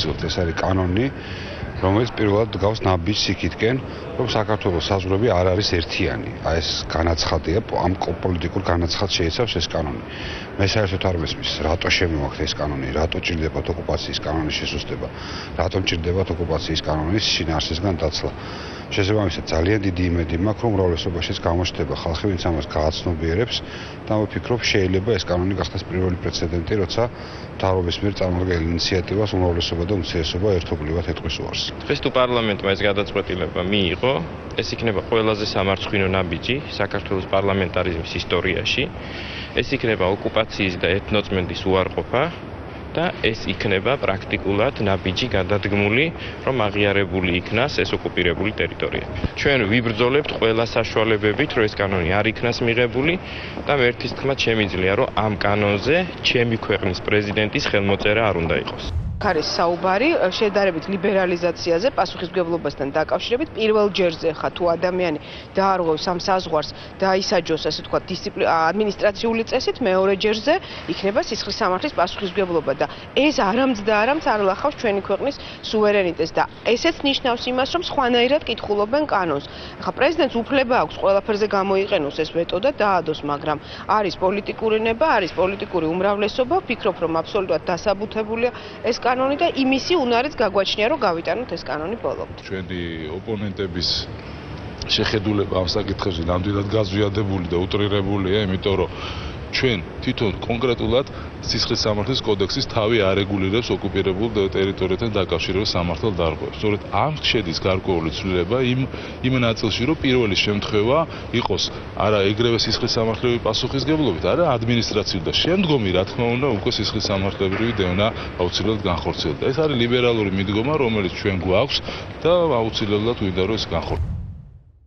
ვიხსენებთ, ეს არის კანონი, რომელიც პირველად დგავს ნაბიჯს იქითკენ, რომ საქართველოს საზღვრები არ არის ერთიანი. აი ეს განაცხადია, ამ პოლიტიკურ განაცხადს შეიცავს ეს კანონი. მე საერთოდ არ მესმის, რატო შემოვაქთ ეს კანონი, რატო ჭირდებათ ოკუპაციის კანონის შესუსტება, რატომ ჭირდებათ ოკუპაციის კანონის შინაარსისგან დაცლა. შესაბამისად, ძალიან დიდი იმედი მაქვს, რომ უმრავლესობაშიც გამოჩნდება ხალხი, ვინც ამას გააცნობიერებს და ვფიქრობ, შეიძლება ეს კანონი გახდეს პირველი პრეცედენტი, როცა მთავრობის მიერ წარმოგგებულ ინიციატივას უმრავლესობა და უმცირესობა ერთობლივად ეტყვის უარს. დღეს თუ პარლამენტმა ეს გადაწყვეტილება მიიღო, ეს იქნება ყველაზე სამარცხვინო ნაბიჯი საქართველოს პარლამენტარიზმის ისტორიაში. ეს იქნება ოკუპაციის და ეთნოწმენდის უარყოფა და ეს იქნება პრაქტიკულად ნაბიჯი გადადგმული, რომ აღიარებული იქნას ეს ოკუპირებული ტერიტორია. ჩვენ ვიბრძოლებთ ყველა საშუალებებით, რომ ეს კანონი არ იქნას მიღებული და მე ერთის თქმად შემიძლია, რომ ამ კანონზე ჩემი ქვეყნის პრეზიდენტის ხელმოწერა არ უნდა იყოს. არის საუბარი შედარებით ლიბერალიზაციაზე, პასუხისმგებლობასთან დაკავშირებით. პირველ ჯერზე ხა თუ ადამიანი დაარღვევს ამ საზღვარს და ისაჯოს, ასე ვთქვათ, ადმინისტრაციული წესით, მეორე ჯერზე იქნება სისხლის სამართლის პასუხისმგებლობა და ეს არამც და არამც არ ლახავს ჩვენი ქვეყნის სუვერენიტეტს და ესეც ნიშნავს იმას, რომ სხვანაირად კითხულობენ კანონს. ხა პრეზიდენტს უფლება აქვს ყველაფერზე გამოიყენოს ეს ვეტო და დაადოს, მაგრამ არის პოლიტიკური ნება, არის პოლიტიკური უმრავლესობა, ვფიქრობ, რომ აბსოლუტურად დასაბუთებულია ეს კანონი და იმისი უნარიც გაგვაჩნია, რომ გავიტანოთ ეს კანონი ბოლომდე. ჩვენი ოპონენტების შეხედულება ამ საკითხებში ნამდვილად გაზვიადებული და უტრირებულია, იმიტომ რომ ჩვენ თვითონ კონკრეტულად სისხლის სამართლის კოდექსის თავი არეგულირებს ოკუპირებულ ტერიტორიებთან დაკავშირებულ სამართალ დარღვევებს. სწორედ ამ შედის გარკვეული ცვლილება იმ ნაწილში, რომ პირველი შემთხვევა იყოს არა ეგრევე სისხლის სამართლებრივი პასუხისმგებლობით, არა ადმინისტრაციული და შემდგომი, რა თქმა უნდა, უკვე სისხლის სამართლებრივი დევნა აუცილებლად განხორციელდება. ეს არის ლიბერალური მიდგომა, რომელიც ჩვენ გვაქვს და აუცილებლად უნდა რომ ეს განხორციელდეს.